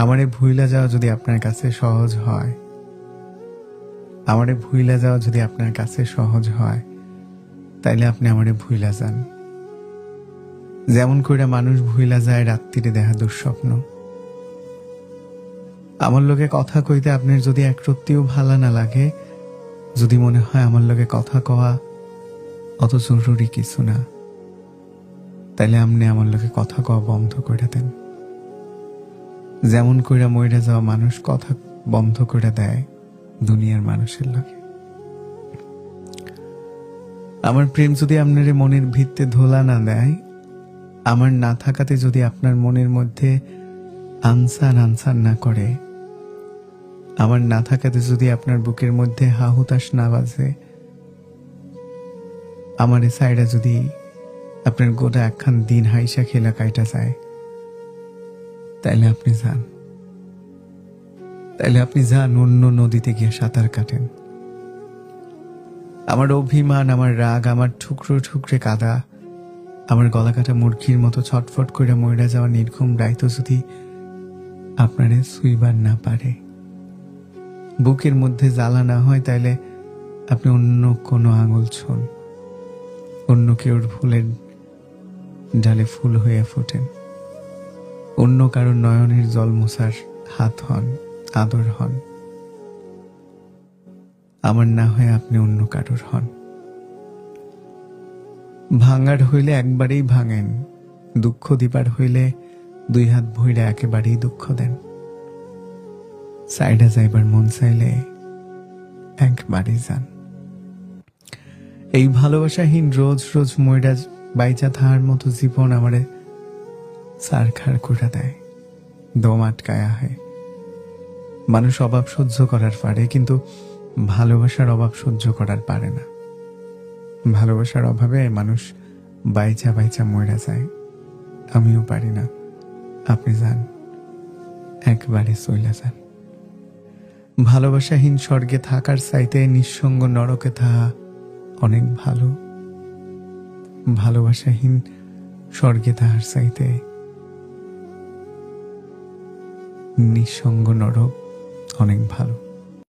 আমারে ভুইলা যাওয়া যদি আপনার কাছে সহজ হয়, আমারে ভুইলা যাওয়া যদি আপনার কাছে সহজ হয়, তাইলে আপনি আমারে ভুইলা যান। যেমন কইরা মানুষ ভুইলা যায় রাত্রিরে দেখা দুঃস্বপ্ন। আমার লগে কথা কইতে আপনার যদি একরত্তিও ভালো না লাগে, যদি মনে হয় আমার লগে কথা কওয়া অত জরুরি কিছু না, তাইলে আপনি আমার লগে কথা কওয়া বন্ধ করে দেন। যেমন কইরা মইরা যাওয়া মানুষ কথা বন্ধ করে দেয় দুনিয়ার মানুষের লগে। আমার প্রেম যদি আপনার মনের ভিত্তে ধোলা না দেয়, আমার না থাকাতে যদি আপনার মনের মধ্যে আনসার না করে, আমার না থাকাতে যদি আপনার বুকের মধ্যে হাহুতাশ না বাজে, আমার সাইডে যদি আপনার গোটা একখান দিন হাইসা খেলা কাইটা যায়, তাইলে আপনি যান। তাইলে আপনি যান অন্য নদীতে গিয়ে সাঁতার কাটেন। আমার অভিমান, আমার রাগ, আমার ঠুকরো ঠুকরে কাদা, আমার গলা কাটা মুরগির মতো ছটফট করে মইরা যাওয়া নির্ঘুম রাইতো যদি আপনারে সুইবার না পারে, বুকের মধ্যে জ্বালা না হয়, তাইলে আপনি অন্য কোনো আঙুল ছোন, অন্য কেউর ফুলের ডালে ফুল হয়ে ফোটেন, অন্য কারোর নয়নের জল মোছার হাত হন, আদর হন। আমার না হয় আপনি অন্য কারোর হন। ভাঙার হইলে একবারেই ভাঙেন, দুঃখ দিবার হইলে দুই হাত ভইরা একেবারেই দুঃখ দেন। সাইডা যাইবার মন চাইলে একবারেই যান। এই ভালোবাসাহীন রোজ রোজ মইরা বাইচা থাকার মতো জীবন আমারে সারখার করে দেয়, দম আটকায়া হয়। মানুষ অভাব সহ্য করার পারে, কিন্তু ভালোবাসার অভাব সহ্য করার পারে না। ভালোবাসার অভাবে মানুষ বাইচা বাইচা মইরা যায়। আমিও পারি না। আপনি যান, একবারে চইলা যান। ভালোবাসাহীন স্বর্গে থাকার চাইতে নিঃসঙ্গ নরকে থাকা অনেক ভালো। ভালোবাসাহীন স্বর্গে থাকার চাইতে নিঃসঙ্গ নরক অনেক ভালো।